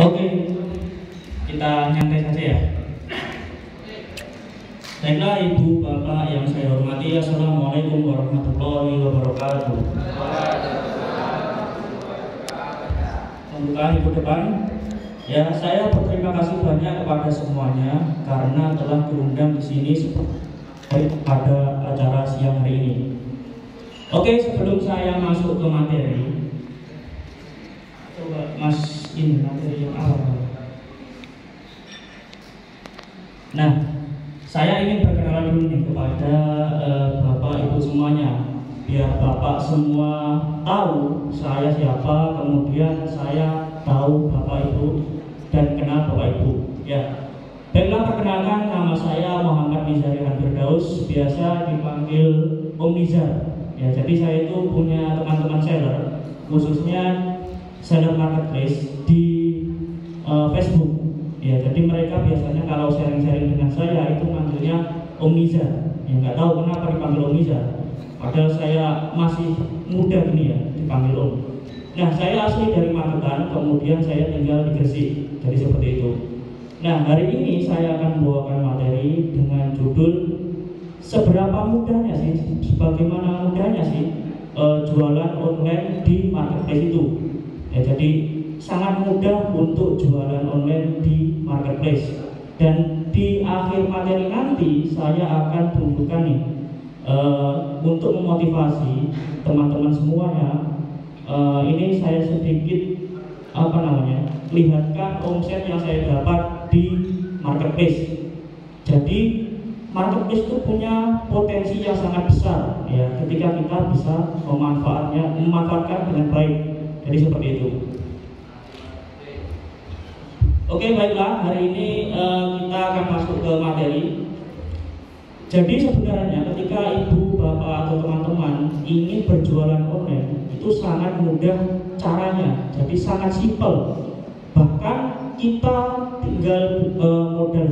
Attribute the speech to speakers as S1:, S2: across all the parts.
S1: Oke, kita nyantai saja ya. Baiklah Ibu Bapak yang saya hormati, Assalamualaikum warahmatullahi wabarakatuh. Membuka ibu depan. Ya, saya berterima kasih banyak kepada semuanya karena telah diundang di sini pada acara siang hari ini. Oke, sebelum saya masuk ke materi, coba Mas ini materi yang awal. Nah, saya ingin perkenalan dulu nih kepada Bapak Ibu semuanya, biar Bapak semua tahu saya siapa, kemudian saya tahu Bapak Ibu dan kenal Bapak Ibu. Ya, baiklah, perkenalkan, nama saya Muhammad Nizar Firdaus, biasa dipanggil Om Nizar. Ya, jadi saya itu punya teman-teman seller, khususnya seller marketplace di Facebook. Ya, jadi mereka biasanya kalau sharing-sharing dengan saya itu manggilnya Om Nizar. Ya, nggak tahu kenapa dipanggil Om Nizar. Padahal saya masih muda gini ya, dipanggil Om. Nah, saya asli dari Magetan, kemudian saya tinggal di Gresik. Jadi seperti itu. Nah, hari ini saya akan membawakan materi dengan judul seberapa mudahnya sih, sebagaimana mudahnya sih jualan online di marketplace itu. Ya, jadi sangat mudah untuk jualan online di marketplace. Dan di akhir materi nanti saya akan tunjukkan nih untuk memotivasi teman-teman semuanya. Ini saya sedikit lihatkan omset yang saya dapat di marketplace. Jadi marketplace itu punya potensi yang sangat besar ya, ketika kita bisa memanfaatkan dengan baik. Jadi seperti itu. Oke, baiklah, hari ini kita akan masuk ke materi. Jadi sebenarnya ketika ibu, bapak, atau teman-teman ingin berjualan online, itu sangat mudah caranya, jadi sangat simpel. Bahkan kita tinggal modal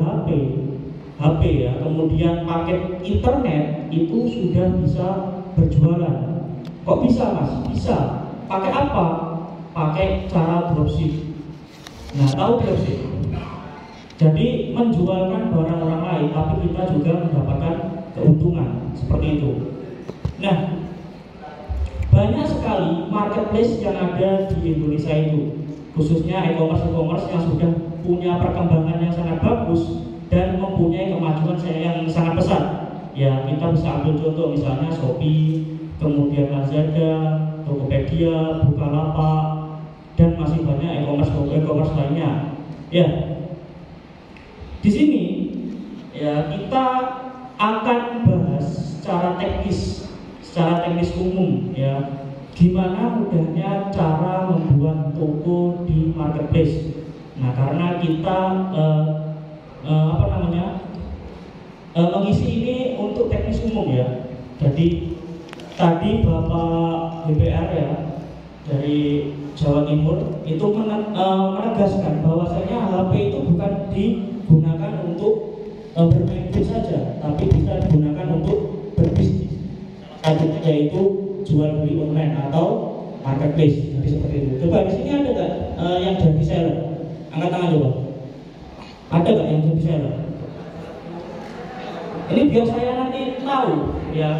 S1: HP ya, kemudian paket internet itu sudah bisa berjualan. Kok bisa, Mas? Bisa. Pakai apa? Pakai cara dropship. Nah, tahu dropship? Jadi menjualkan barang orang lain, tapi kita juga mendapatkan keuntungan seperti itu. Nah, banyak sekali marketplace yang ada di Indonesia itu, khususnya e-commerce yang sudah punya perkembangan yang sangat bagus dan mempunyai kemajuan yang sangat besar. Ya, kita bisa ambil contoh misalnya Shopee, kemudian Lazada, Tokopedia, Bukalapak, dan masih banyak e-commerce lainnya. Ya, di sini ya kita akan bahas secara teknis umum ya, gimana mudahnya cara membuat toko di marketplace. Nah, karena kita mengisi ini untuk teknis umum ya. Jadi tadi Bapak DPR ya dari Jawa Timur itu menegaskan bahwasanya HP itu bukan digunakan untuk bermain game saja, tapi bisa digunakan untuk berbisnis. Satunya yaitu jual beli online atau marketplace. Jadi seperti itu. Coba di sini ada nggak yang jadi seller? Angkat tangan coba. Ada nggak yang jadi seller? Ini biar saya nanti tahu ya.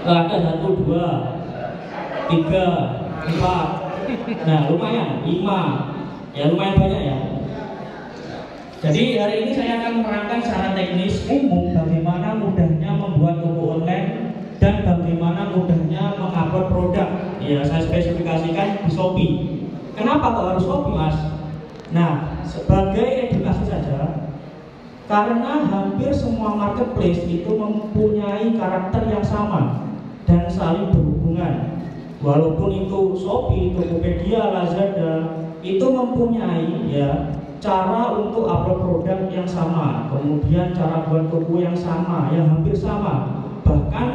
S1: Ada 1, 2, 3, 4. Nah, lumayan 5. Ya, lumayan banyak ya. Jadi hari ini saya akan menerangkan secara teknis umum bagaimana mudahnya membuat toko online dan bagaimana mudahnya mengupload produk. Ya, saya spesifikasikan di Shopee. Kenapa kok harus Shopee, Mas? Nah, sebagai edukasi saja, karena hampir semua marketplace itu mempunyai karakter yang sama dan saling berhubungan. Walaupun itu Shopee, Tokopedia, Lazada itu mempunyai ya cara untuk upload produk yang sama, kemudian cara buat toko yang sama, yang hampir sama. Bahkan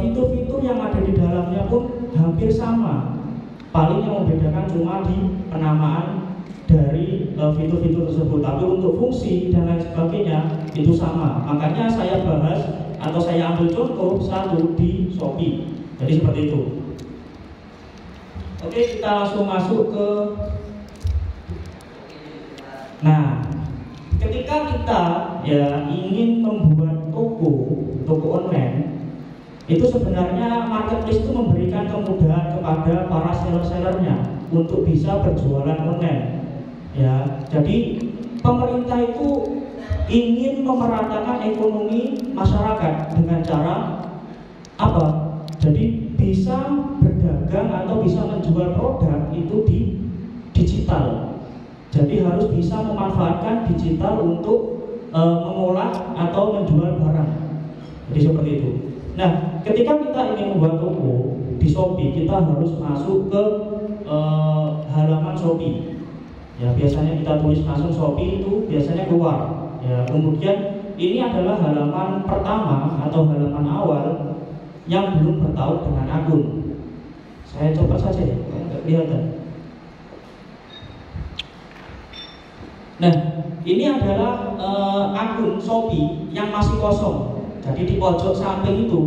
S1: fitur-fitur yang ada di dalamnya pun hampir sama. Paling yang membedakan cuma di penamaan dari fitur-fitur tersebut, tapi untuk fungsi dan lain sebagainya itu sama. Makanya saya bahas atau saya ambil contoh satu di Shopee. Jadi seperti itu. Oke, kita langsung masuk ke. Nah, ketika kita ya ingin membuat toko online, itu sebenarnya marketplace itu memberikan kemudahan kepada para seller-sellernya untuk bisa berjualan online. Ya, jadi pemerintah itu ingin memeratakan ekonomi masyarakat dengan cara apa? Jadi bisa berdagang atau bisa menjual produk itu di digital. Jadi harus bisa memanfaatkan digital untuk mengolah atau menjual barang. Jadi seperti itu. Nah, ketika kita ingin membuat toko di Shopee, kita harus masuk ke halaman Shopee. Ya, biasanya kita tulis langsung Shopee itu biasanya keluar. Ya, kemudian ini adalah halaman pertama atau halaman awal yang belum bertaut dengan akun. Saya coba saja ya, nggak kelihatan. Nah, ini adalah akun Shopee yang masih kosong. Jadi di pojok samping itu,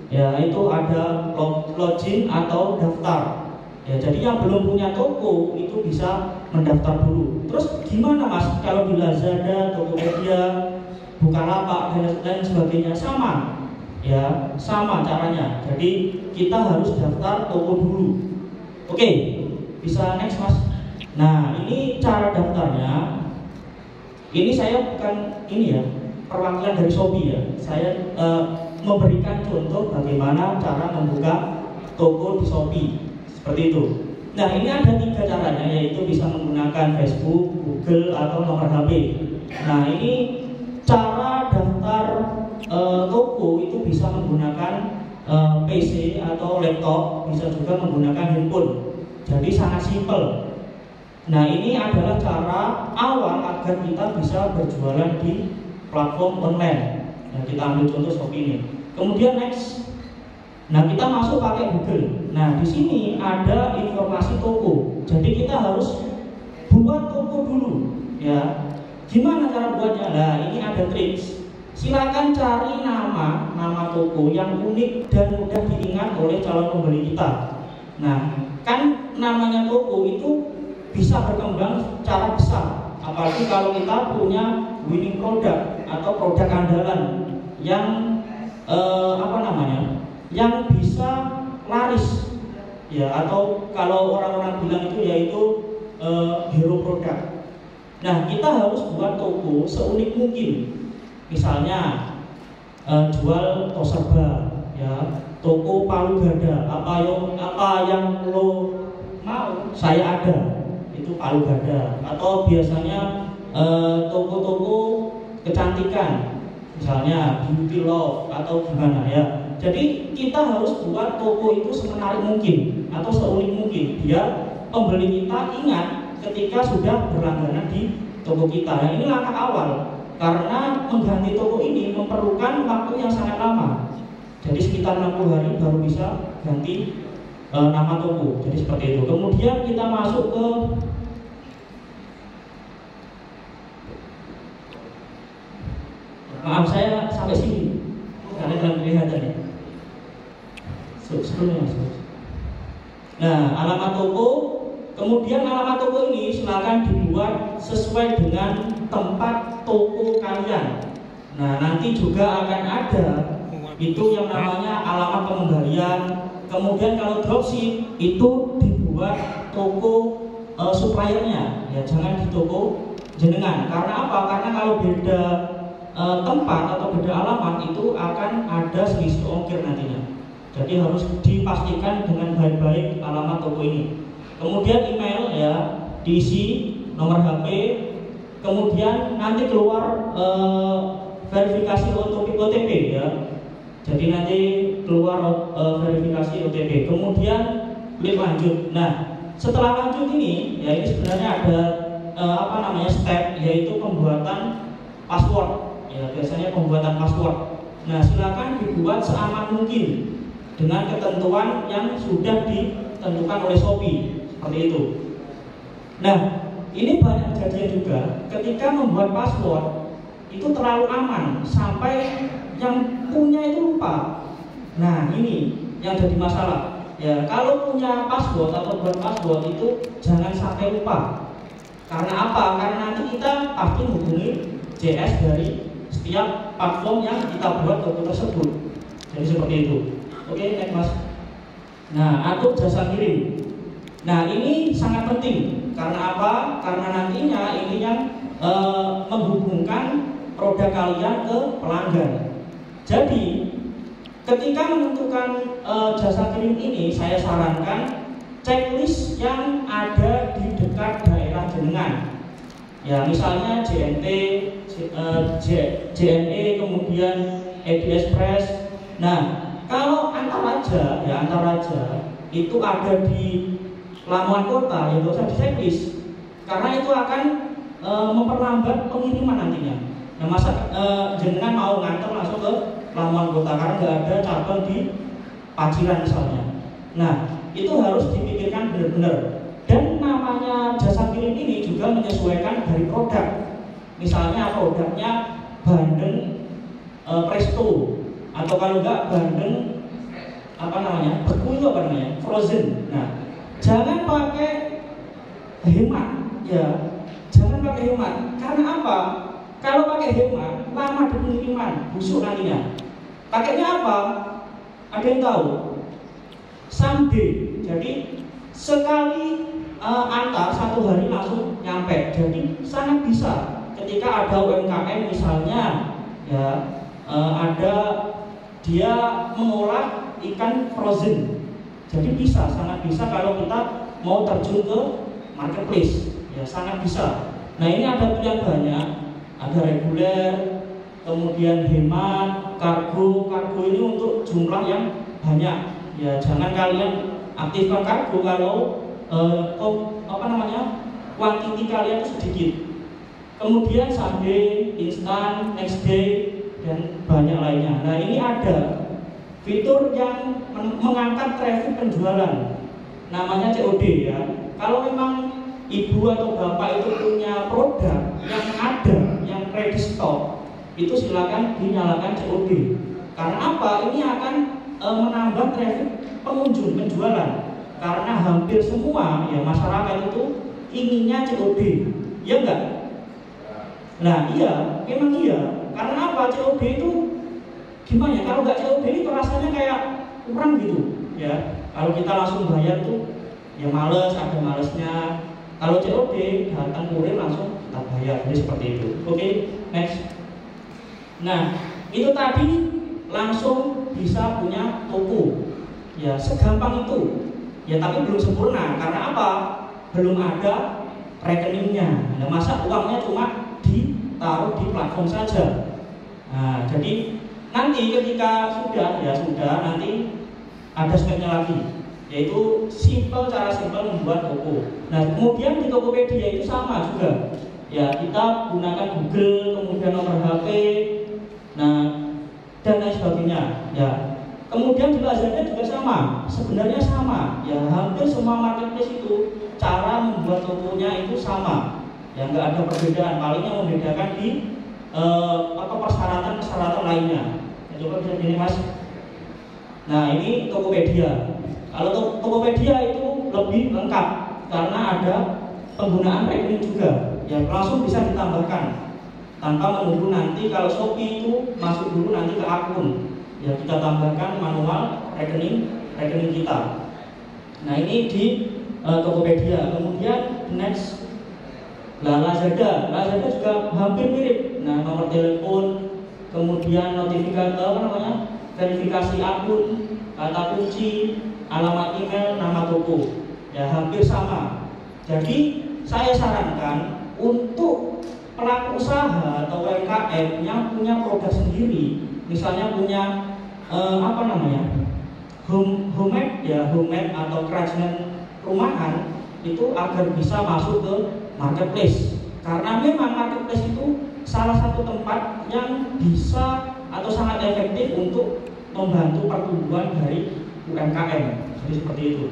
S1: ya itu ada login atau daftar. Ya, jadi yang belum punya toko itu bisa mendaftar dulu. Terus gimana Mas? Kalau di Lazada, Tokopedia, Bukalapak dan lain sebagainya sama. Ya, sama caranya. Jadi kita harus daftar toko dulu. Oke, bisa next Mas. Nah, ini cara daftarnya. Ini saya bukan ini ya, perwakilan dari Shopee ya. Saya memberikan contoh bagaimana cara membuka toko di Shopee. Seperti itu. Nah, ini ada 3 caranya, yaitu bisa menggunakan Facebook, Google, atau nomor HP. Nah, ini cara daftar toko itu bisa menggunakan PC atau laptop, bisa juga menggunakan handphone. Jadi sangat simpel. Nah, ini adalah cara awal agar kita bisa berjualan di platform online. Nah, kita ambil contoh Shopee ini. Kemudian next. Nah, kita masuk pakai Google. Nah, di sini ada informasi toko. Jadi kita harus buat toko dulu, ya. Gimana cara buatnya? Nah, ini ada triks. Silakan cari nama toko yang unik dan mudah diingat oleh calon pembeli kita. Nah, kan namanya toko itu bisa berkembang secara besar. Apalagi kalau kita punya winning product atau produk andalan yang yang bisa laris, ya, atau kalau orang-orang bilang itu yaitu hero produk. Nah, kita harus buat toko seunik mungkin. Misalnya jual tos serba, ya, toko palu gada, apa yang lo mau saya ada, itu palu gada. Atau biasanya toko-toko kecantikan, misalnya beauty love atau gimana ya. Jadi kita harus buat toko itu semenarik mungkin atau seunik mungkin biar pembeli kita ingat ketika sudah berlangganan di toko kita. Nah, ini langkah awal karena mengganti toko ini memerlukan waktu yang sangat lama. Jadi sekitar 60 hari baru bisa ganti nama toko. Jadi seperti itu. Kemudian kita masuk ke maaf saya sampai sini karena dalam kelihatan ya. Sebelumnya. Nah, alamat toko. Kemudian alamat toko ini silakan dibuat sesuai dengan tempat toko kalian. Nah, nanti juga akan ada itu yang namanya alamat pengembalian. Kemudian kalau dropship itu dibuat toko suppliernya, ya jangan di toko jenengan. Karena apa? Karena kalau beda tempat atau beda alamat itu akan ada selisih ongkir nantinya. Jadi harus dipastikan dengan baik-baik alamat toko ini. Kemudian email ya diisi, nomor HP. Kemudian nanti keluar verifikasi OTP ya. Jadi nanti keluar verifikasi OTP. Kemudian klik lanjut. Nah, setelah lanjut ini ya ini sebenarnya ada step, yaitu pembuatan password. Ya, biasanya pembuatan password. Nah, silakan dibuat seaman mungkin dengan ketentuan yang sudah ditentukan oleh Shopee, seperti itu. Nah, ini banyak kejadian juga ketika membuat password itu terlalu aman sampai yang punya itu lupa. Nah, ini yang jadi masalah. Ya, kalau punya password atau buat password itu jangan sampai lupa. Karena apa? Karena nanti kita pasti hubungi JS dari setiap platform yang kita buat toko tersebut. Jadi seperti itu. Oke, next Mas. Nah, atur jasa kirim. Nah, ini sangat penting. Karena apa? Karena nantinya ini yang menghubungkan produk kalian ke pelanggan. Jadi ketika menentukan jasa kirim ini, saya sarankan checklist yang ada di dekat daerah jenengan. Ya, misalnya JNT, JNE, kemudian ED Express. Nah, kalau antar raja itu ada di Lamongan Kota, ya nggak usah di checklist, karena itu akan memperlambat pengiriman nantinya. Nah, masa jenengan mau nganter langsung ke Lamongan Kota karena nggak ada cabang di Paciran misalnya. Nah, itu harus dipikirkan benar-benar. Dan namanya jasa kirim ini juga menyesuaikan dari produk. Misalnya produknya bandeng presto, atau kalau enggak bandeng beku itu frozen. Nah, jangan pakai hemat, ya, jangan pakai hemat. Karena apa? Kalau pakai hemat, lama di pengiriman, busuk nantinya. Pakainya apa? Ada yang tahu? Someday. Jadi sekali antar satu hari langsung nyampe. Jadi sangat bisa ketika ada UMKM misalnya, ya, ada dia mengolah ikan frozen. Jadi sangat bisa kalau kita mau terjun ke marketplace, ya sangat bisa. Nah, ini ada pilihan banyak. Ada reguler, kemudian hemat, kargo ini untuk jumlah yang banyak. Ya, jangan kalian aktifkan kargo kalau kuantiti kalian itu sedikit. Kemudian Sunday, instan, next day, dan banyak lainnya. Nah, ini ada fitur yang mengangkat traffic penjualan, namanya COD, ya. Kalau memang ibu atau bapak itu punya produk yang ada, yang ready stock, itu silakan dinyalakan COD. Karena apa? Ini akan menambah traffic pengunjung penjualan. Karena hampir semua ya masyarakat itu inginnya COD, ya enggak? Nah, iya, memang iya. Karena apa? COD itu gimana? Kalau nggak COD itu rasanya kayak kurang gitu, ya. Kalau kita langsung bayar tuh, ya males, ada malesnya. Kalau COD datang kurir langsung kita bayar, jadi seperti itu. Oke, next. Nah, itu tadi langsung bisa punya toko, ya segampang itu. Ya tapi belum sempurna. Karena apa? Belum ada rekeningnya. Nah, masa uangnya cuma ditaruh di platform saja. Nah, jadi nanti ketika sudah nanti ada stepnya lagi, yaitu cara simple membuat toko. Nah, kemudian di Tokopedia itu sama juga. Ya, kita gunakan Google, kemudian nomor HP, nah dan lain sebagainya. Ya, kemudian di Lazada juga sama, sebenarnya sama. Ya, hampir semua marketplace itu cara membuat tokonya itu sama. Ya, nggak ada perbedaan. Paling yang membedakan di persyaratan lainnya. Ya, coba bisa gini Mas. Nah, ini Tokopedia. Kalau Tokopedia itu lebih lengkap karena ada penggunaan rekening juga. Ya, langsung bisa ditambahkan tanpa menunggu nanti. Kalau Shopee itu masuk dulu nanti ke akun. Ya, kita tambahkan manual rekening kita. Nah, ini di Tokopedia. Kemudian next, Lazada juga hampir mirip. Nah, nomor telepon, kemudian verifikasi akun, kata kunci, alamat email, nama toko, ya hampir sama. Jadi saya sarankan untuk pelaku usaha atau UMKM yang punya produk sendiri, misalnya punya homemade atau kerajinan rumahan, itu agar bisa masuk ke marketplace. Karena memang marketplace itu salah satu tempat yang bisa atau sangat efektif untuk membantu pertumbuhan dari UMKM. Jadi seperti itu.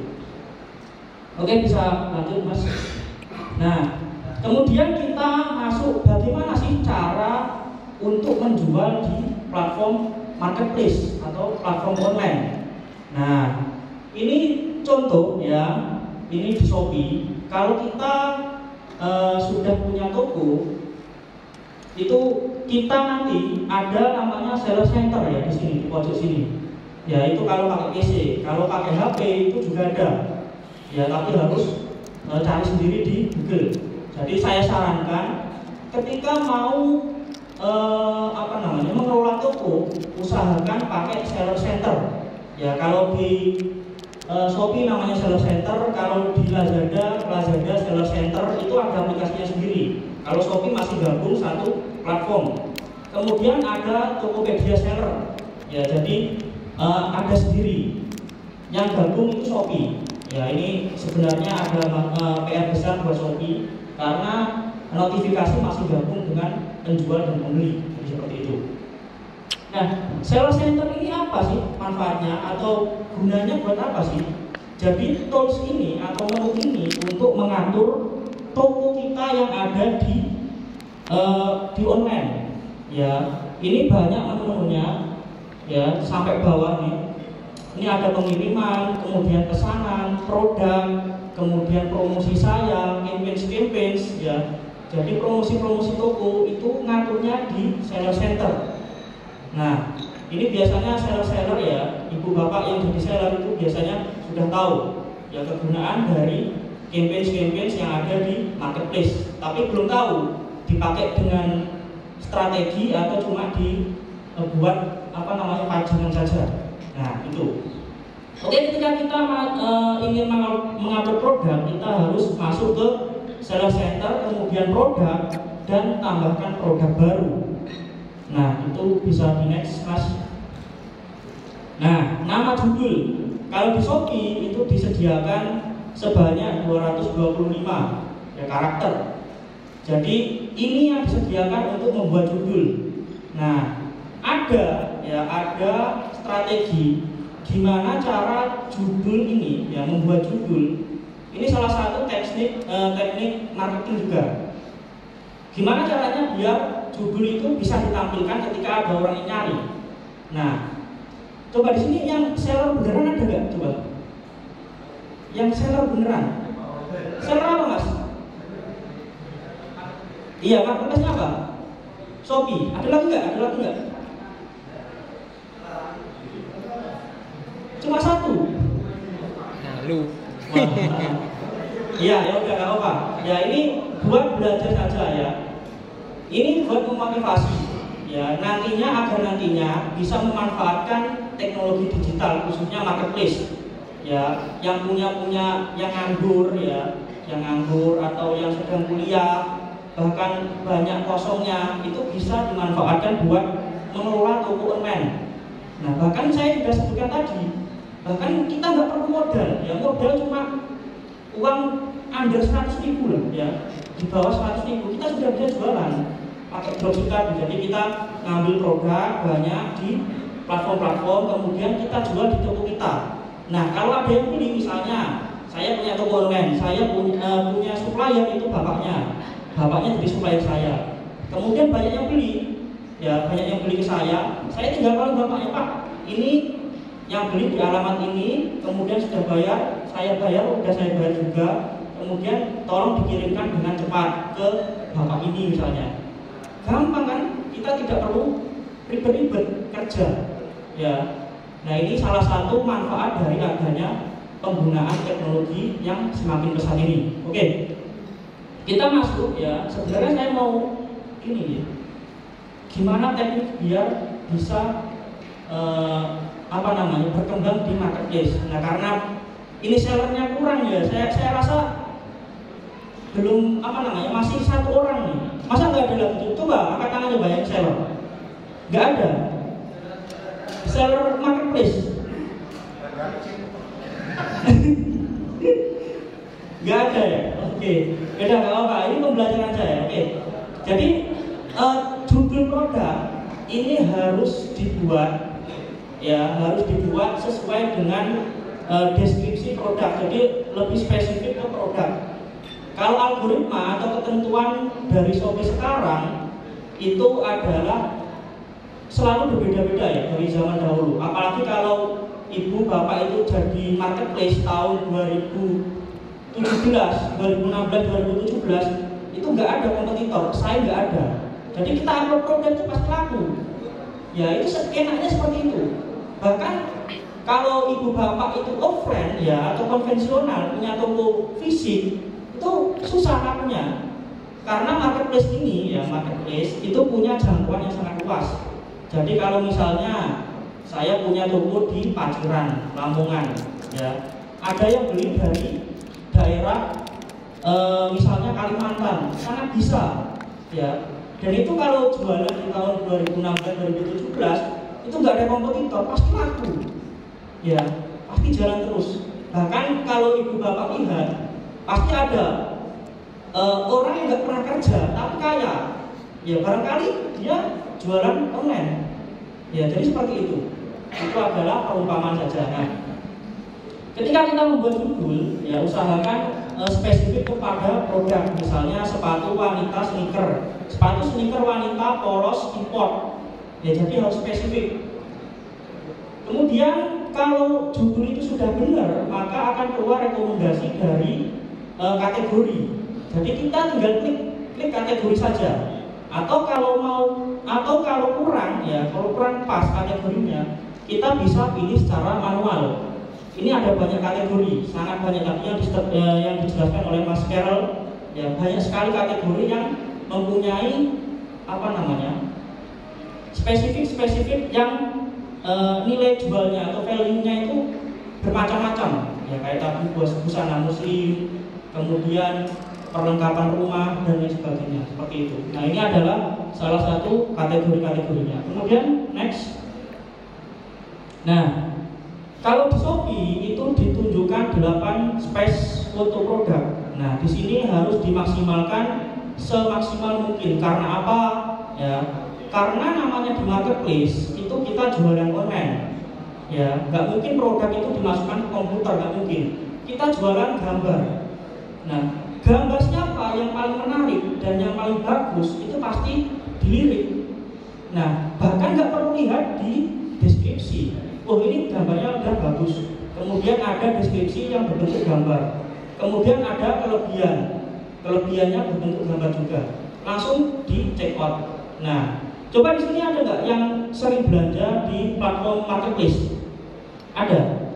S1: Oke, bisa lanjut Mas. Nah, kemudian kita masuk bagaimana sih cara untuk menjual di platform marketplace atau platform online. Nah, ini contoh ya, ini di Shopee. Kalau kita sudah punya toko, itu kita nanti ada namanya seller center ya di sini, di pojok sini. Ya itu kalau pakai PC, kalau pakai HP itu juga ada. Ya tapi harus cari sendiri di Google. Jadi saya sarankan ketika mau mengelola toko, usahakan pakai seller center. Ya kalau di Shopee namanya seller center, kalau di Lazada seller center itu ada aplikasinya sendiri. Kalau Shopee masih gabung satu platform. Kemudian ada Tokopedia seller. Ya jadi ada sendiri. Yang gabung itu Shopee. Ya ini sebenarnya ada PR besar buat Shopee karena notifikasi masih gabung dengan penjual dan pembeli. Jadi seperti itu. Nah, seller center ini apa sih manfaatnya atau gunanya buat apa sih? Jadi tools ini atau menu ini untuk mengatur toko kita yang ada di online. Ya, ini banyak menu-menunya. Ya, sampai bawah nih. Ini ada pengiriman, kemudian pesanan, produk, kemudian promosi saya, campaign, ya. Jadi promosi-promosi toko itu ngaturnya di seller center. Nah, ini biasanya seller-seller ya, ibu bapak yang jadi seller itu biasanya sudah tahu ya kegunaan dari campaign yang ada di marketplace, tapi belum tahu dipakai dengan strategi atau cuma dibuat pajangan saja. Nah, itu. Oke, ketika kita ingin mengatur produk, kita harus masuk ke seller center, kemudian produk, dan tambahkan produk baru. Nah, itu bisa di next, Mas. Nah, nama judul. Kalau di Shopee itu disediakan sebanyak 225 ya, karakter. Jadi ini yang disediakan untuk membuat judul. Nah, ada strategi gimana cara judul ini ya, membuat judul. Ini salah satu teknik marketing juga. Gimana caranya biar judul itu bisa ditampilkan ketika ada orang yang nyari. Nah, coba di sini yang seller beneran ada nggak? Coba. Yang seller beneran. Seller apa, Mas? Iya, marketplace-nya apa? Shopee. Ada lagi nggak? Cuma satu.
S2: Nah, lu.
S1: Iya, ya udah nggak apa. Ya ini buat belajar saja ya. Ini buat memotivasi. Ya, agar nantinya bisa memanfaatkan teknologi digital khususnya marketplace. Ya, yang punya yang nganggur ya, yang nganggur atau yang sedang kuliah, bahkan banyak kosongnya itu bisa dimanfaatkan buat mengelola toko online. Nah, bahkan saya sudah sebutkan tadi, bahkan kita nggak perlu modal, ya modal cuma uang under 100.000 lah, ya di bawah 100.000 kita sudah bisa jualan pakai dropshipping. Jadi kita ngambil produk banyak di platform-platform, kemudian kita jual di toko kita. Nah, kalau ada yang beli, misalnya saya punya toko online, saya punya supplier itu bapaknya jadi supplier saya. Kemudian banyak yang beli, ya banyak yang beli ke saya tinggal kalau bapaknya, Pak, ini yang beli di alamat ini, kemudian sudah bayar, saya bayar juga, kemudian tolong dikirimkan dengan cepat ke bapak ini misalnya. Gampang kan? Kita tidak perlu ribet-ribet kerja. Ya. Nah, ini salah satu manfaat dari adanya penggunaan teknologi yang semakin pesat ini. Oke. Kita masuk ya. Sebenarnya saya mau ini ya. Gimana teknik biar bisa berkembang di marketplace. Nah, karena ini sellernya kurang ya. Saya rasa belum masih satu orang nih. Masa nggak ada lagi? Coba angkat tangan coba yang seller. Nggak ada. Seller marketplace. Nggak ada ya. Oke. Beda nggak apa. Ini pembelajaran saya. Oke. Jadi judul produk ini harus dibuat sesuai dengan deskripsi produk. Jadi lebih spesifik ke produk. Kalau algoritma atau ketentuan dari Shopee sekarang itu adalah selalu berbeda-beda ya dari zaman dahulu. Apalagi kalau ibu bapak itu jadi marketplace tahun 2017, 2016, 2017 itu nggak ada kompetitor, saya nggak ada. Jadi kita upload produk itu pasti laku. Ya itu enaknya seperti itu. Bahkan kalau ibu bapak itu offline ya atau konvensional punya toko fisik itu susah lakunya. Karena marketplace ini ya marketplace itu punya jangkauan yang sangat luas. Jadi kalau misalnya saya punya toko di Paciran, Lamongan, ya ada yang beli dari daerah misalnya Kalimantan, sangat bisa, ya. Dan itu kalau jualan di tahun 2016-2017 itu nggak ada kompetitor, pasti laku, ya, pasti jalan terus. Bahkan kalau ibu bapak lihat, pasti ada orang yang nggak pernah kerja tapi kaya, ya barangkali dia jualan online, ya jadi seperti itu. Itu adalah perumpamaan saja. Nah, ketika kita membuat judul, ya usahakan spesifik kepada produk, misalnya sepatu wanita sneaker, sepatu sneaker wanita polos import, ya jadi harus spesifik. Kemudian kalau judul itu sudah benar, maka akan keluar rekomendasi dari kategori. Jadi kita tinggal klik kategori saja. Atau kalau kurang ya, kalau kurang pas kategorinya, kita bisa pilih secara manual. Ini ada banyak kategori, sangat banyak tadi yang dijelaskan oleh Mas Carol. Ya banyak sekali kategori yang mempunyai spesifik yang nilai jualnya atau value-nya itu bermacam-macam. Ya kayak tadi busana muslim, kemudian perlengkapan rumah dan lain sebagainya, seperti itu. Nah ini adalah salah satu kategorinya. Kemudian next. Nah kalau di Shopee itu ditunjukkan 8 space foto produk. Nah di sini harus dimaksimalkan semaksimal mungkin. Karena apa? Ya karena namanya di marketplace itu kita jualan online. Ya nggak mungkin produk itu dimasukkan ke komputer, nggak mungkin. Kita jualan gambar. Nah gambar siapa yang paling menarik dan yang paling bagus itu pasti dilirik. Nah bahkan nggak perlu lihat di deskripsi. Oh ini gambarnya udah bagus. Kemudian ada deskripsi yang berbentuk gambar. Kemudian ada kelebihannya berbentuk gambar juga. Langsung di check out. Nah coba di sini ada nggak yang sering belanja di platform marketplace? Ada.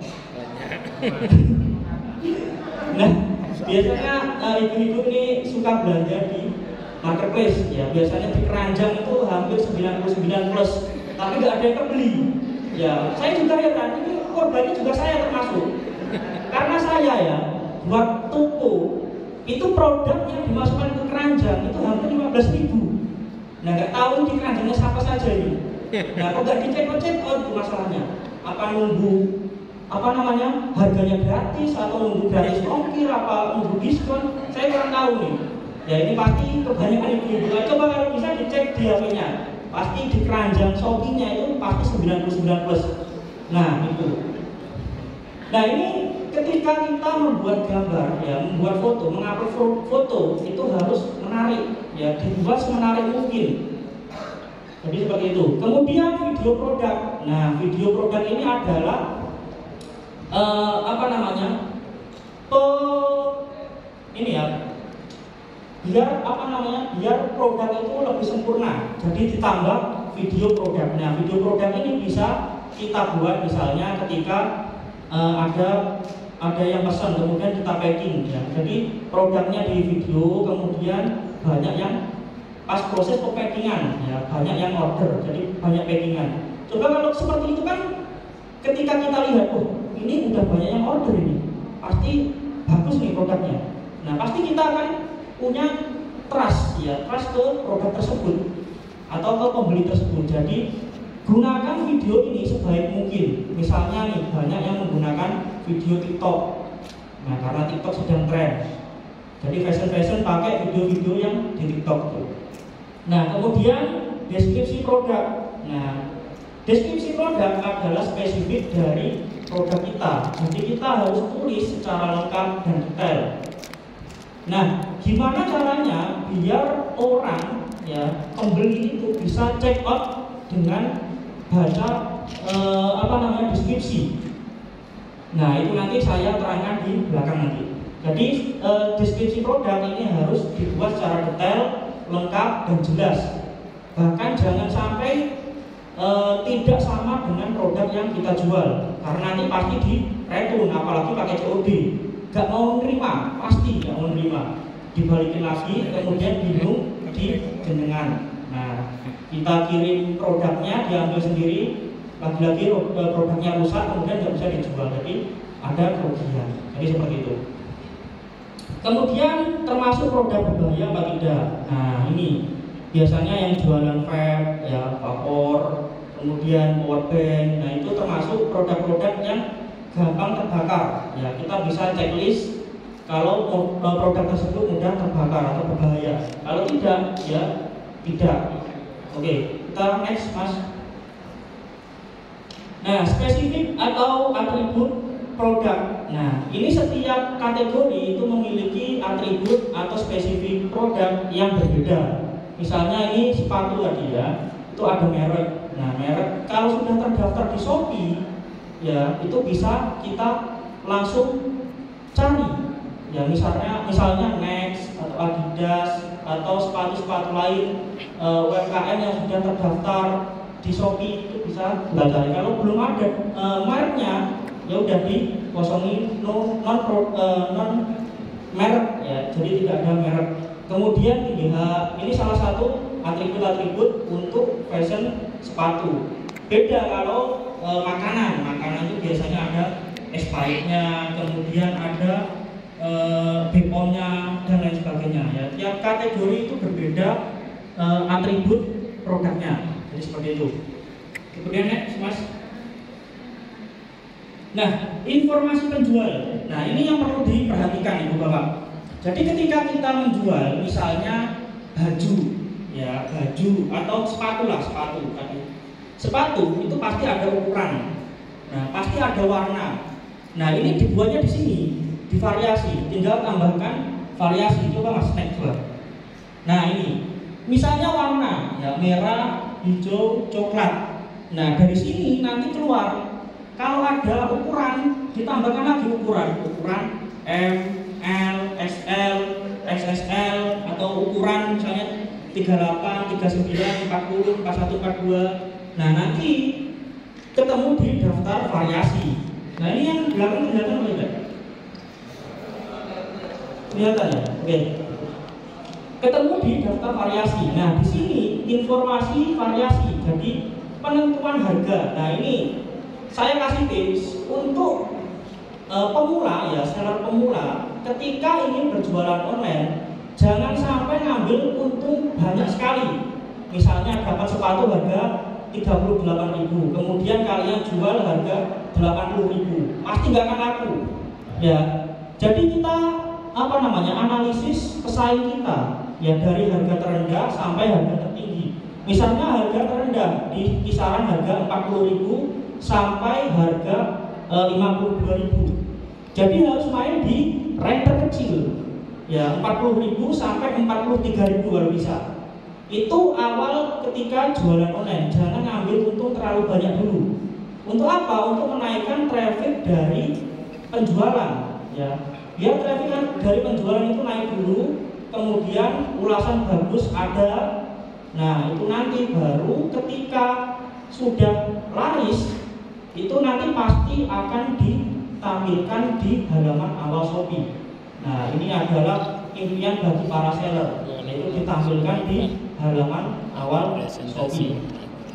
S1: Nah biasanya ibu-ibu ini suka belanja di marketplace, ya biasanya di keranjang itu hampir 99 plus, tapi nggak ada yang kebeli. Ya saya juga heran, ini korbannya juga saya termasuk, karena saya ya buat toko itu produk yang dimasukkan ke keranjang itu hampir 15.000. Nah nggak tahu di keranjangnya siapa saja ini. Nah kok nggak dicek itu masalahnya. Apa nunggu harganya gratis atau nunggu gratis ongkir, apa nunggu diskon, saya kurang tahu nih. Ya ini pasti kebanyakan ibu-ibu. Coba kalau bisa dicek di HP-nya, pasti di keranjang Shopee-nya itu pasti 99 plus. Nah itu. Nah ini ketika kita membuat gambar, ya membuat foto, mengupload foto itu harus menarik, ya dibuat semenarik mungkin. Jadi seperti itu. Kemudian video produk. Nah video produk ini adalah biar produk itu lebih sempurna. Jadi ditambah video produk. Nah video produk ini bisa kita buat misalnya ketika ada yang pesan, kemudian kita packing, ya. Jadi produknya di video, kemudian banyak yang pas proses pepackingan, ya banyak yang order, jadi banyak packingan. Coba kalau seperti itu kan, ketika kita lihat, oh ini udah banyak yang order ini, pasti bagus nih produknya. Nah pasti kita akan punya trust, ya trust ke produk tersebut atau ke pembeli tersebut. Jadi gunakan video ini sebaik mungkin. Misalnya nih banyak yang menggunakan video TikTok. Nah karena TikTok sedang tren, jadi fashion pakai video-video yang di TikTok itu. Nah kemudian deskripsi produk. Nah deskripsi produk adalah spesifik dari produk kita. Jadi kita harus tulis secara lengkap dan detail. Nah gimana caranya biar orang, ya pembeli itu bisa check out dengan baca deskripsi. Nah, itu nanti saya terangkan di belakang nanti. Jadi deskripsi produk ini harus dibuat secara detail, lengkap dan jelas. Bahkan jangan sampai tidak sama dengan produk yang kita jual, karena nanti pasti di retun, apalagi pakai COD. Gak mau nerima, pasti gak mau nerima. Dibalikin lagi, kemudian bingung di jenengan. Nah, kita kirim produknya, diambil sendiri, lagi-lagi produknya rusak, kemudian nggak bisa dijual. Jadi ada kerugian. Jadi seperti itu. Kemudian termasuk produk berbahaya apa tidak? Nah, ini biasanya yang jualan vape, ya, vapor, kemudian powerbank. Nah, itu termasuk produk-produk yang gampang terbakar. Ya, kita bisa checklist kalau produk tersebut mudah terbakar atau berbahaya. Kalau tidak, ya tidak. Oke, kita next, Mas. Nah, spesifik atau atribut produk. Nah, ini setiap kategori itu memiliki atribut atau spesifik produk yang berbeda. Misalnya ini sepatu tadi ya, itu ada merek. Nah, merek kalau sudah terdaftar di Shopee, ya itu bisa kita langsung cari. Ya, misalnya Next atau Adidas atau sepatu-sepatu lain UMKM yang sudah terdaftar di Shopee itu bisa belajar. Kalau belum ada mereknya, ya udah dikosongi non merek ya, jadi tidak ada merek. Kemudian ini salah satu atribut-atribut untuk fashion sepatu. Beda kalau makanan itu biasanya ada expirednya, kemudian ada BPOM-nya dan lain sebagainya ya. Tiap kategori itu berbeda atribut produknya. Jadi seperti itu. Kemudian next, Mas. Nah, informasi penjual. Nah, ini yang perlu diperhatikan Ibu Bapak. Jadi ketika kita menjual misalnya baju ya, baju atau sepatu tadi. Sepatu itu pasti ada ukuran. Nah, pasti ada warna. Nah, ini dibuatnya di sini, divariasi, tinggal tambahkan variasi. Coba Mas next coba. Nah, ini misalnya warna ya, merah, hijau, coklat. Nah, dari sini nanti keluar kalau ada ukuran, ditambahkan lagi ukuran M, L, XL, XSL atau ukuran misalnya 38, 39, 40, 41, 42. Nah, nanti ketemu di daftar variasi. Nah, ini yang belakang kelihatan tidak? Kelihatan ya? Oke. Ketemu di daftar variasi. Nah, di sini informasi variasi. Jadi penentuan harga. Nah, ini saya kasih tips untuk pemula ya, seller pemula. Ketika ingin berjualan online, jangan sampai ngambil untung banyak sekali. Misalnya dapat sepatu harga 38.000, kemudian kalian jual harga 80.000, pasti nggak akan laku. Ya, jadi kita analisis pesaing kita ya, dari harga terendah sampai harga tertinggi. Misalnya harga terendah di kisaran harga 40.000 sampai harga 52.000. Jadi harus main di range terkecil. Ya, 40.000 sampai 43.000 kalau bisa. Itu awal ketika jualan online. Jangan ngambil untung terlalu banyak dulu. Untuk apa? Untuk menaikkan traffic dari penjualan. Ya, biar traffic dari penjualan itu naik dulu. Kemudian ulasan bagus ada. Nah, itu nanti baru ketika sudah laris, itu nanti pasti akan ditampilkan di halaman awal Shopee. Nah, ini adalah impian bagi para seller, yaitu ditampilkan di halaman awal Shopee.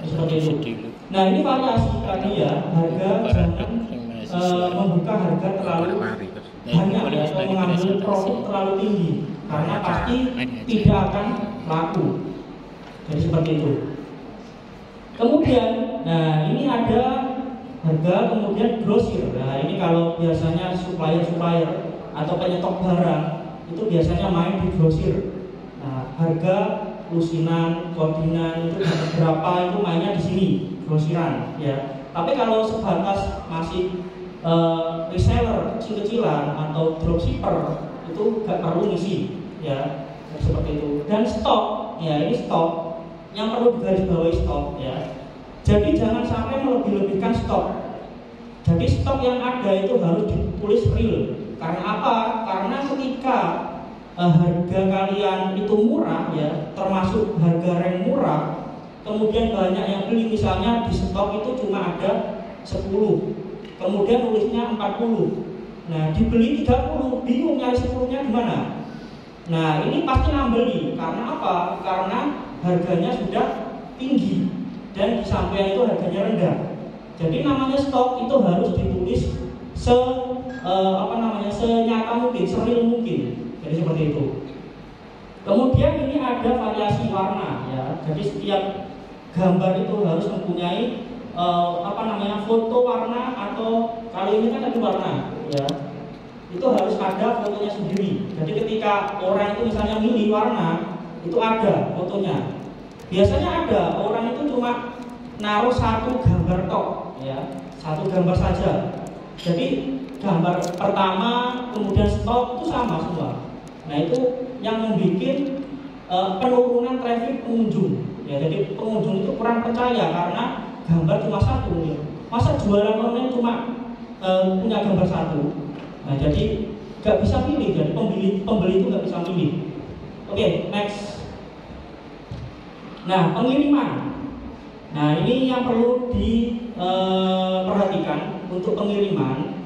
S1: Seperti itu. Nah, ini variasi tadi ya, harga jangan membuka harga terlalu banyak atau mengambil profit terlalu tinggi, karena pasti tidak akan laku. Jadi seperti itu. Kemudian, nah ini ada harga, kemudian grosir. Nah, ini kalau biasanya supplier atau penyetok barang itu biasanya main di grosir. Nah, harga lusinan, koordinan itu berapa itu mainnya di sini, grosiran ya. Tapi kalau sebatas masih reseller kecil-kecilan atau dropshipper itu gak perlu ngisi ya, seperti itu. Dan stok ya, ini stok yang perlu digarisbawahi, stok ya. Jadi jangan sampai melebih-lebihkan stok. Jadi stok yang ada itu harus ditulis real. Karena apa? Karena ketika harga kalian itu murah ya, termasuk harga rem murah, kemudian banyak yang beli, misalnya di stok itu cuma ada 10, kemudian nulisnya 40. Nah, dibeli 30, bingung nyari 10-nya gimana? Nah, ini pasti nambeli. Karena apa? Karena harganya sudah tinggi dan di samping itu harganya rendah. Jadi namanya stok itu harus ditulis senyata mungkin, sereal mungkin. Jadi seperti itu. Kemudian ini ada variasi warna ya. Jadi setiap gambar itu harus mempunyai foto warna, atau kalau ini kan ada warna ya. Itu harus ada fotonya sendiri. Jadi ketika orang itu misalnya milih warna, itu ada fotonya. Biasanya ada orang itu cuma naruh satu gambar tok ya, satu gambar saja. Jadi gambar pertama kemudian stop itu sama semua. Nah, itu yang membuat penurunan traffic pengunjung ya. Jadi pengunjung itu kurang percaya karena gambar cuma satu ya. Masa jualan online cuma punya gambar satu. Nah, jadi nggak bisa pilih. Jadi pembeli itu nggak bisa pilih. Oke, next. Nah, pengiriman. Nah, ini yang perlu diperhatikan untuk pengiriman.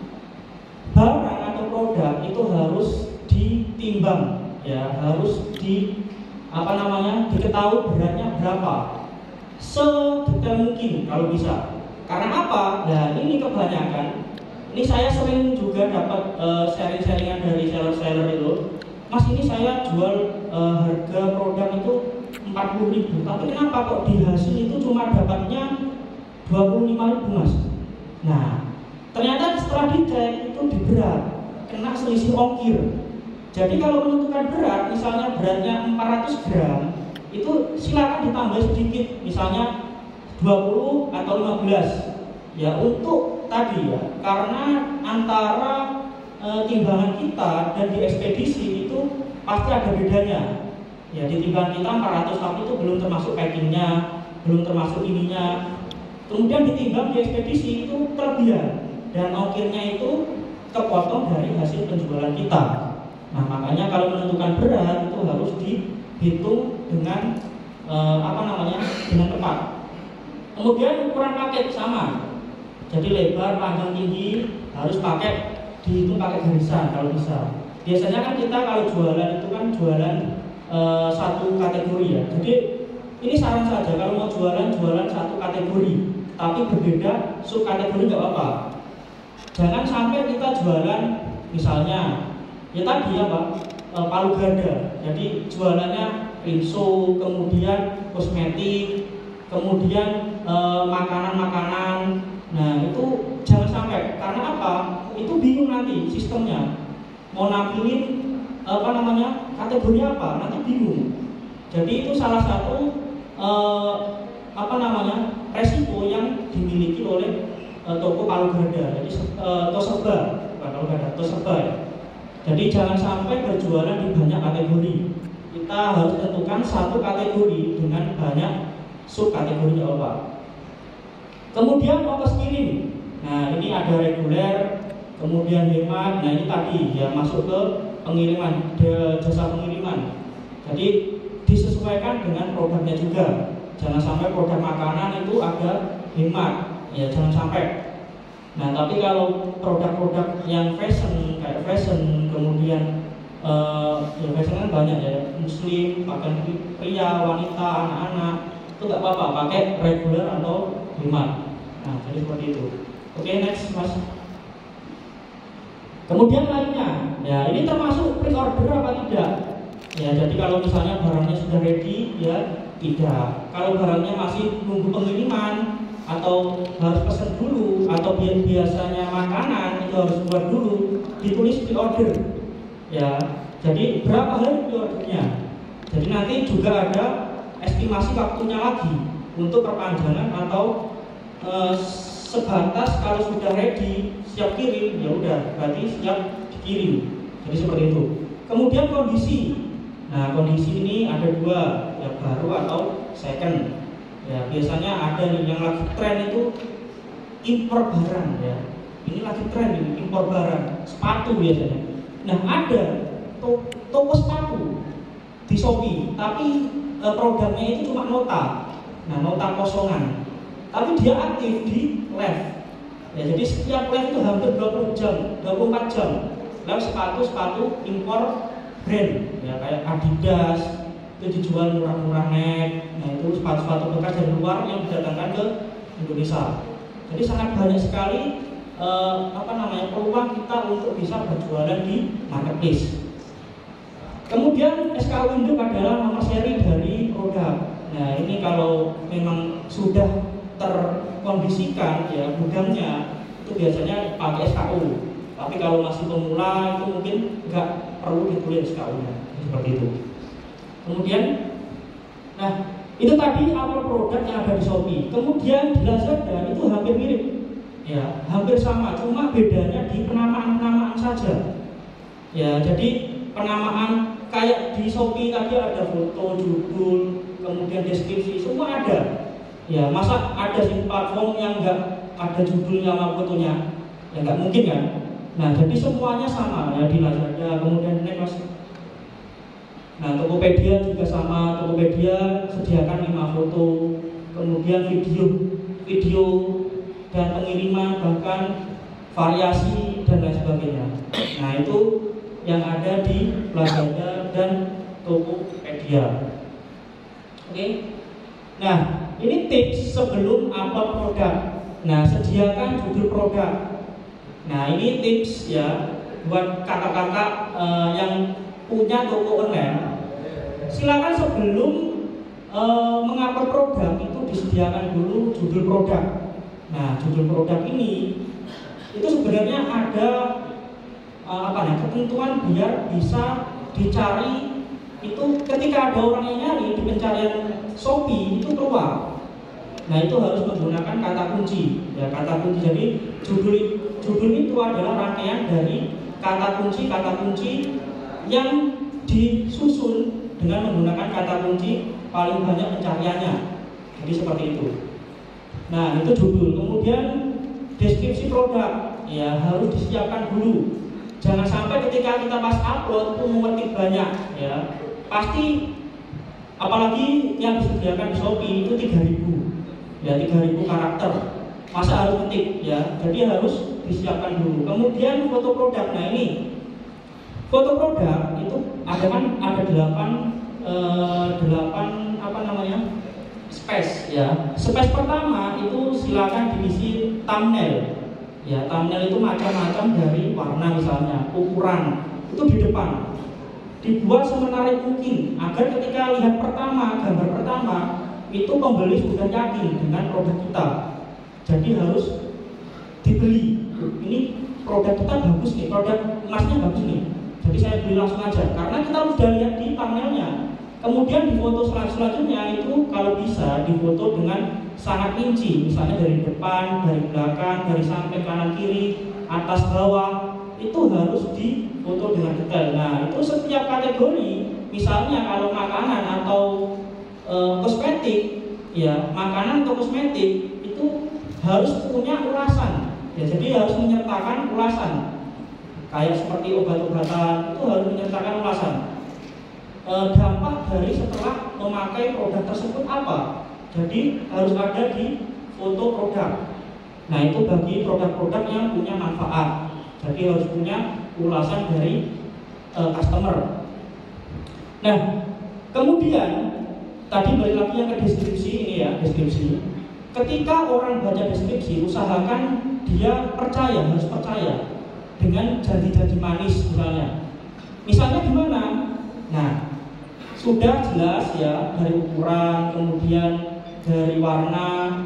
S1: Barang atau produk itu harus ditimbang ya, harus diketahui beratnya berapa sedetail mungkin kalau bisa. Karena apa? Nah, ini kebanyakan, ini saya sering juga dapat sharing-sharingan dari seller-seller itu. Mas, ini saya jual harga produk itu 40.000, tapi kenapa kok di hasil itu cuma dapatnya 25.000, Mas? Nah, ternyata setelah dicek itu diberat, kena selisih ongkir. Jadi kalau menentukan berat, misalnya beratnya 400 gram, itu silakan ditambah sedikit, misalnya 20 atau 15. Ya, untuk tadi ya, karena antara timbangan kita dan di ekspedisi itu pasti ada bedanya. Ya, di timbangan kita 400, tapi itu belum termasuk packingnya, belum termasuk ininya. Kemudian ditimbang di ekspedisi itu kelebihan, dan ongkirnya itu kepotong dari hasil penjualan kita. Nah, makanya kalau menentukan berat itu harus dihitung dengan dengan tepat. Kemudian ukuran paket sama. Jadi lebar, panjang, tinggi harus dihitung pakai garisan kalau bisa. Biasanya kan kita kalau jualan itu kan jualan satu kategori ya. Jadi ini saran saja, kalau mau jualan satu kategori, tapi berbeda subkategori nggak apa-apa. Jangan sampai kita jualan misalnya ya tadi ya Pak, palu gada. Jadi jualannya rinso, kemudian kosmetik, kemudian makanan-makanan. Nah, itu jangan sampai, karena apa? Itu bingung nanti sistemnya. Mau nampilin kategori apa? Nanti bingung. Jadi itu salah satu resiko yang dimiliki oleh toko palu gada. Jadi toserba, bukan palu gada, toserba ya. Jadi jangan sampai berjualan di banyak kategori. Kita harus tentukan satu kategori dengan banyak subkategori apa. Kemudian ongkos kirim. Nah, ini ada reguler, kemudian hemat. Nah, ini tadi ya masuk ke pengiriman, jasa pengiriman. Jadi disesuaikan dengan produknya juga. Jangan sampai produk makanan itu ada hemat, ya jangan sampai. Nah, tapi kalau produk-produk yang fashion, kayak fashion, kemudian ya fashion kan banyak ya, muslim, bahkan pria, wanita, anak-anak, itu nggak apa-apa, pakai reguler atau hemat. Nah, jadi seperti itu. Oke, next Mas. Kemudian lainnya, ya ini termasuk pre-order apa tidak? Ya, jadi kalau misalnya barangnya sudah ready, ya tidak. Kalau barangnya masih nunggu pengiriman atau harus pesan dulu, atau biasanya makanan itu harus buat dulu, ditulis pre-order. Ya, jadi berapa hari pre-ordernya? Jadi nanti juga ada estimasi waktunya lagi untuk perpanjangan atau sebatas kalau sudah ready siap kirim, ya udah berarti siap dikirim. Jadi seperti itu. Kemudian kondisi. Nah, kondisi ini ada dua, ya baru atau second. Ya, biasanya ada nih yang lagi tren itu impor barang ya. ini lagi tren ini, impor barang, sepatu biasanya. Nah ada toko sepatu di Shopee, tapi produknya itu cuma nota, nah nota kosongan, tapi dia aktif di live. Ya, jadi setiap live itu hampir 20 jam, 24 jam live sepatu impor brand, ya kayak Adidas itu dijual murah-murah net. Nah itu sepatu-sepatu bekas dari luar yang didatangkan ke Indonesia. Jadi sangat banyak sekali peluang kita untuk bisa berjualan di marketplace. Kemudian SKU induk adalah nomor seri dari produk. Nah ini kalau memang sudah terkondisikan ya gudangnya itu biasanya pakai SKU. Tapi kalau masih pemula itu mungkin nggak perlu ditulis SKU-nya seperti itu. Kemudian, nah itu tadi awal produk yang ada di Shopee. Kemudian di Lazada itu hampir mirip, ya hampir sama, cuma bedanya di penamaan saja. Ya jadi penamaan kayak di Shopee tadi ada foto, judul, kemudian deskripsi, semua ada. Ya masa ada sih platform yang nggak ada judulnya sama fotonya, ya nggak mungkin kan. Nah jadi semuanya sama ya di Lazada, kemudian next. Nah, Tokopedia juga sama. Tokopedia sediakan 5 foto, kemudian video dan pengiriman, bahkan variasi dan lain sebagainya. Nah, itu yang ada di Lazada dan Tokopedia. Oke. Nah, ini tips sebelum upload produk. Nah, sediakan judul produk. Nah, ini tips ya buat kakak-kakak yang punya toko online. Silakan sebelum mengupload produk itu disediakan dulu judul produk. Nah, judul produk ini itu sebenarnya ada ketentuan biar bisa dicari. Itu ketika ada orang yang nyari di pencarian Shopee itu keluar. Nah, itu harus menggunakan kata kunci. Ya, kata kunci. Jadi judul itu adalah rangkaian dari kata kunci yang disusun dengan menggunakan kata kunci paling banyak pencariannya. Jadi seperti itu. Nah, itu judul. Kemudian deskripsi produk ya harus disiapkan dulu. Jangan sampai ketika kita pas upload itu mengetik banyak ya. Pasti apalagi yang disediakan di Shopee itu 3.000. Ya 3.000 karakter. Masa harus ketik ya. Jadi harus disiapkan dulu. Kemudian foto produk. Nah, ini foto produk itu ada 8 space ya. Space pertama itu silakan diisi thumbnail. Ya, thumbnail itu macam-macam dari warna misalnya, ukuran itu di depan. Dibuat semenarik mungkin agar ketika lihat gambar pertama itu pembeli sudah yakin dengan produk kita. Jadi harus dibeli. Ini produk kita bagus nih, produk emasnya bagus nih. Jadi saya beli langsung aja karena kita sudah lihat di thumbnailnya. Kemudian di foto selanjutnya itu kalau bisa difoto dengan sangat rinci, misalnya dari depan, dari belakang, dari samping kanan kiri, atas bawah, itu harus difoto dengan detail. Nah, itu setiap kategori, misalnya kalau makanan atau kosmetik, ya makanan atau kosmetik itu harus punya ulasan. Ya, jadi harus menyertakan ulasan. Kayak seperti obat-obatan itu harus menyertakan ulasan. Dampak dari setelah memakai produk tersebut apa? Jadi harus ada di foto produk. Nah, itu bagi produk-produk yang punya manfaat. Jadi harus punya ulasan dari customer. Nah, kemudian tadi balik lagi yang ke deskripsi ini ya, deskripsi. Ketika orang baca deskripsi, usahakan dia harus percaya dengan janji-janji manis misalnya. Misalnya gimana? Nah, sudah jelas ya dari ukuran, kemudian dari warna,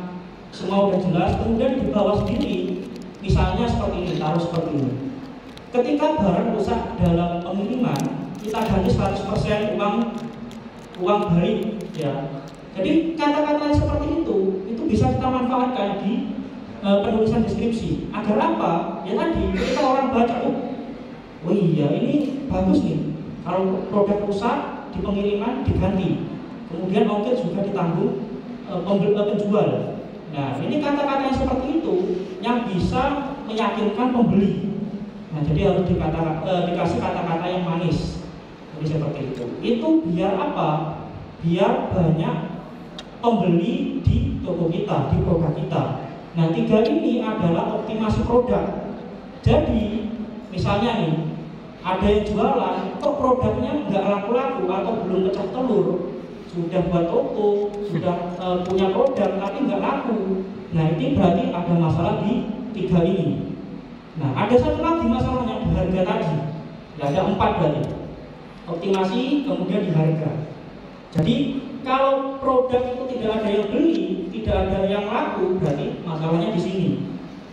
S1: semua sudah jelas. Kemudian di bawah sendiri, misalnya seperti ini, taruh seperti ini. Ketika barang rusak dalam pengiriman, kita ganti 100% uang balik ya. Jadi kata-kata seperti itu bisa kita manfaatkan di penulisan deskripsi. Agar apa? Ya tadi ketika orang baca, oh iya ini bagus nih. Kalau produk rusak di pengiriman diganti, kemudian ongkir juga ditanggung penjual. Nah, ini kata-kata yang seperti itu yang bisa meyakinkan pembeli. Nah, jadi harus dikasih kata-kata yang manis. Jadi seperti itu. Itu biar apa? Biar banyak pembeli di toko kita, di produk kita. Nah, 3 ini adalah optimasi produk. Jadi, misalnya nih, ada yang jualan, kok produknya nggak laku-laku atau belum pecah telur, sudah buat toko, sudah punya produk tapi nggak laku. Nah, ini berarti ada masalah di 3 ini. Nah, ada satu lagi masalahnya di harga tadi. Ya, ada 4 berarti. Optimasi, kemudian di harga. Jadi kalau produk itu tidak ada yang beli, tidak ada yang laku, berarti masalahnya di sini.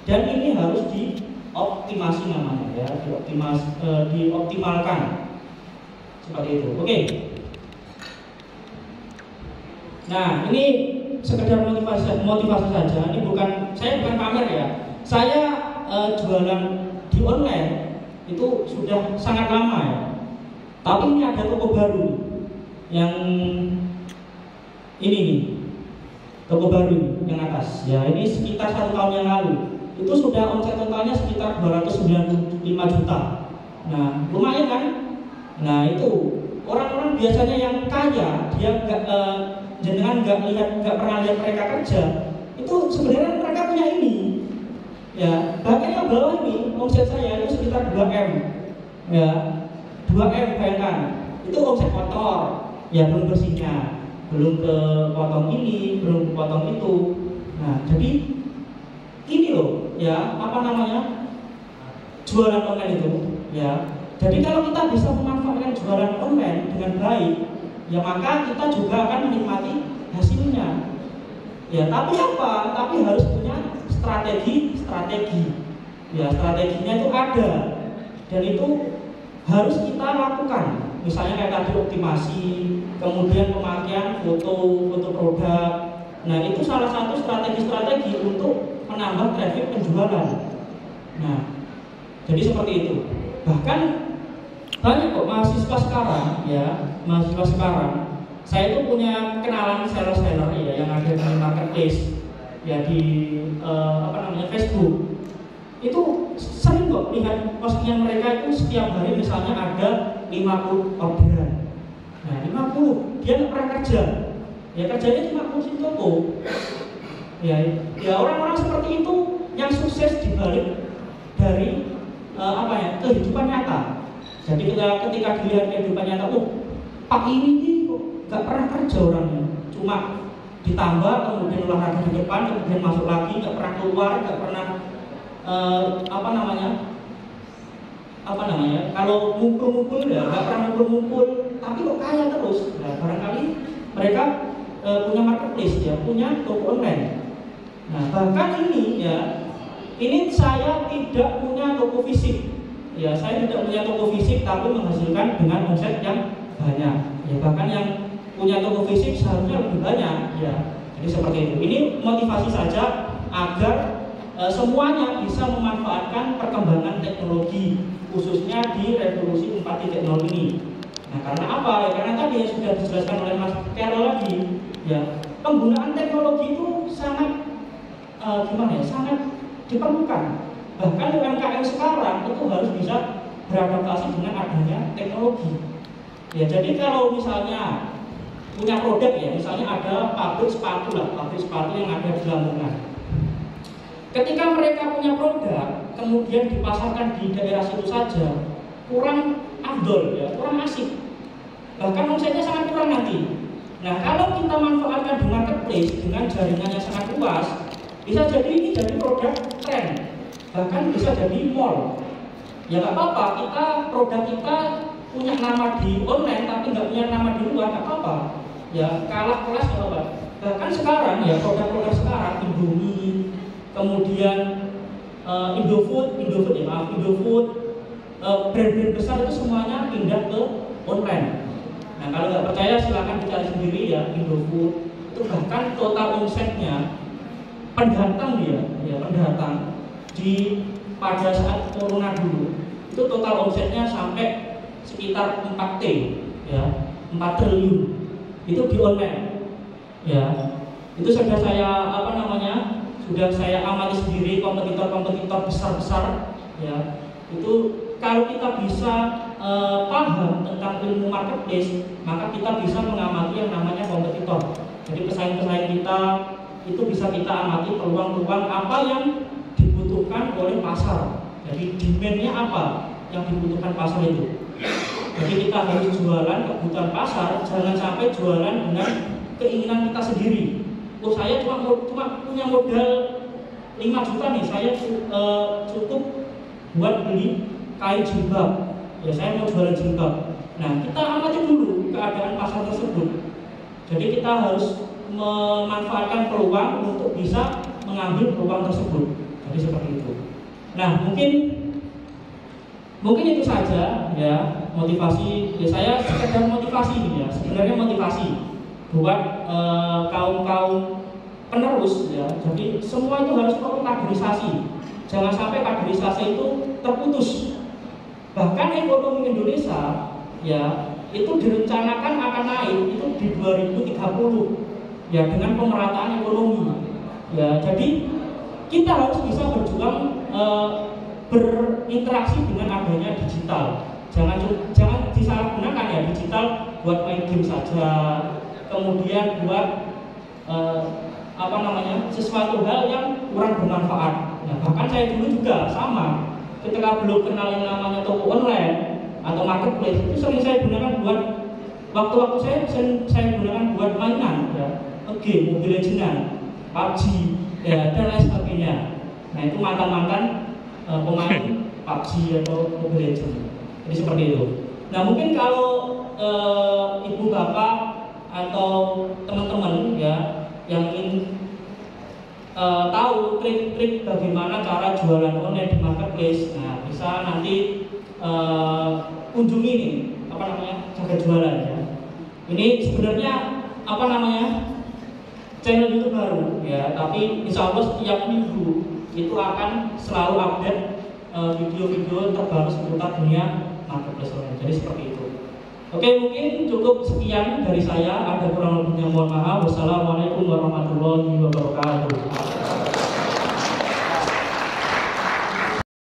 S1: Dan ini harus dioptimasi namanya, ya, dioptimalkan seperti itu. Oke. Nah, ini sekedar motivasi saja. Ini saya bukan pamer ya. Saya jualan di online itu sudah sangat lama ya. Tapi ini ada toko baru yang ini nih, toko baru yang atas. Ya, ini sekitar 1 tahun yang lalu. Itu sudah omset totalnya sekitar 295 juta. Nah, lumayan kan? Nah, itu orang-orang biasanya yang kaya, dia nggak pernah lihat mereka kerja. Itu sebenarnya mereka punya ini. Ya, bahkan yang bawah ini omset saya itu sekitar 2M. Ya, 2M bayangkan. Itu omset kotor. Ya, belum bersihnya, belum ke potong ini, belum ke potong itu. Nah, jadi ini loh, ya, apa namanya, jualan online itu, ya. Jadi kalau kita bisa memanfaatkan jualan online dengan baik, ya maka kita juga akan menikmati hasilnya. Ya, tapi apa? Tapi harus punya strategi. Ya, strateginya itu ada, dan itu harus kita lakukan. Misalnya kayak tadi optimasi, kemudian pemakaian foto produk. Nah, itu salah satu strategi untuk menambah traffic penjualan. Nah, jadi seperti itu. Bahkan banyak kok mahasiswa sekarang, ya, saya itu punya kenalan seller ya yang ada di marketplace, ya, di Facebook. Itu sering kok lihat postingan mereka itu setiap hari misalnya ada 50 orderan. Nah, 50, dia nggak pernah kerja. Ya, kerjanya cuma ngurusin toko. Ya, orang-orang seperti itu yang sukses dibalik dari kehidupan nyata. Jadi ketika dilihat kehidupan nyata, Pak ini kok nggak pernah kerja orangnya, cuma ditambah kemudian olahraga di depan, kemudian masuk lagi, nggak pernah keluar, nggak pernah kalau ngumpul ya nggak pernah ngumpul, tapi kok kaya terus. Nah, barangkali mereka punya marketplace, ya, punya toko online. Nah, bahkan ini saya tidak punya toko fisik. Ya, saya tidak punya toko fisik tapi menghasilkan dengan omset yang banyak. Ya, bahkan yang punya toko fisik seharusnya lebih banyak. Ya, jadi seperti itu. Ini motivasi saja agar semuanya bisa memanfaatkan perkembangan teknologi, khususnya di revolusi 4.0 ini. Nah, karena apa? Ya, karena tadi yang sudah dijelaskan oleh Mas Carol lagi, ya, penggunaan teknologi itu sangat sangat diperlukan. Bahkan UMKM sekarang itu harus bisa beradaptasi dengan adanya teknologi. Ya, jadi kalau misalnya punya produk, ya, misalnya ada pabrik sepatu yang ada di Lamongan. Ketika mereka punya produk, kemudian dipasarkan di daerah situ saja, kurang afdol, ya, kurang asik. Bahkan omsetnya sangat kurang nanti. Nah, kalau kita manfaatkan di marketplace dengan jaringan yang sangat luas, bisa jadi ini jadi produk tren, bahkan bisa jadi mall. Ya nggak apa-apa, produk kita punya nama di online tapi nggak punya nama di luar, nggak apa-apa. Ya, kalah kelas nggak apa-apa. Bahkan sekarang, ya, produk-produk sekarang, Indomie, kemudian Indofood, brand-brand besar itu semuanya pindah ke online. Nah, kalau nggak percaya silakan dicari sendiri, ya, Indofood itu bahkan total omsetnya pendatang pada saat corona dulu itu total omsetnya sampai sekitar 4T, ya, 4 triliun itu di online. Ya, itu sudah saya sudah saya amati sendiri kompetitor-kompetitor besar-besar, ya, itu kalau kita bisa paham tentang ilmu marketplace, maka kita bisa mengamati yang namanya kompetitor. Jadi pesaing-pesaing kita itu bisa kita amati peluang-peluang apa yang dibutuhkan oleh pasar. Jadi demand-nya apa yang dibutuhkan pasar itu. Jadi kita harus jualan kebutuhan pasar, jangan sampai jualan dengan keinginan kita sendiri. Oh, saya cuma punya modal 5 juta nih, saya cukup buat beli kain jilbab. Ya, saya mau jualan jilbab. Nah, kita amati dulu keadaan pasar tersebut. Jadi kita harus memanfaatkan peluang untuk bisa mengambil peluang tersebut. Jadi seperti itu. Nah, mungkin itu saja ya motivasi. Ya, saya sekedar motivasi ya. Sebenarnya motivasi buat kaum penerus ya. Jadi semua itu harus perlu kaderisasi. Jangan sampai kaderisasi itu terputus. Bahkan ekonomi Indonesia ya itu direncanakan akan naik itu di 2030 ya dengan pemerataan ekonomi. Ya, jadi kita harus bisa berjuang berinteraksi dengan adanya digital. Jangan disalahgunakan ya digital buat main game saja. Kemudian buat sesuatu hal yang kurang bermanfaat. Nah, bahkan saya dulu juga sama. Ketika belum kenal yang namanya toko online atau marketplace, itu sering saya gunakan buat waktu-waktu saya gunakan buat mainan ya, game, Mobile Legends, PUBG ya, dan lain sebagainya. Nah, itu mantan pemain PUBG atau Mobile Legends. Jadi seperti itu. Nah, mungkin kalau ibu bapak atau teman-teman ya yang ingin tahu trik-trik bagaimana cara jualan online di marketplace, nah bisa nanti kunjungi nih Jaga Jualan ya. Ini sebenarnya channel YouTube baru ya, tapi insya Allah setiap minggu itu akan selalu update video-video terbaru seputar dunia marketplace online. Jadi seperti itu. Oke, mungkin cukup sekian dari saya. Ada kurang lebihnya mohon maaf. Wassalamualaikum warahmatullahi wabarakatuh.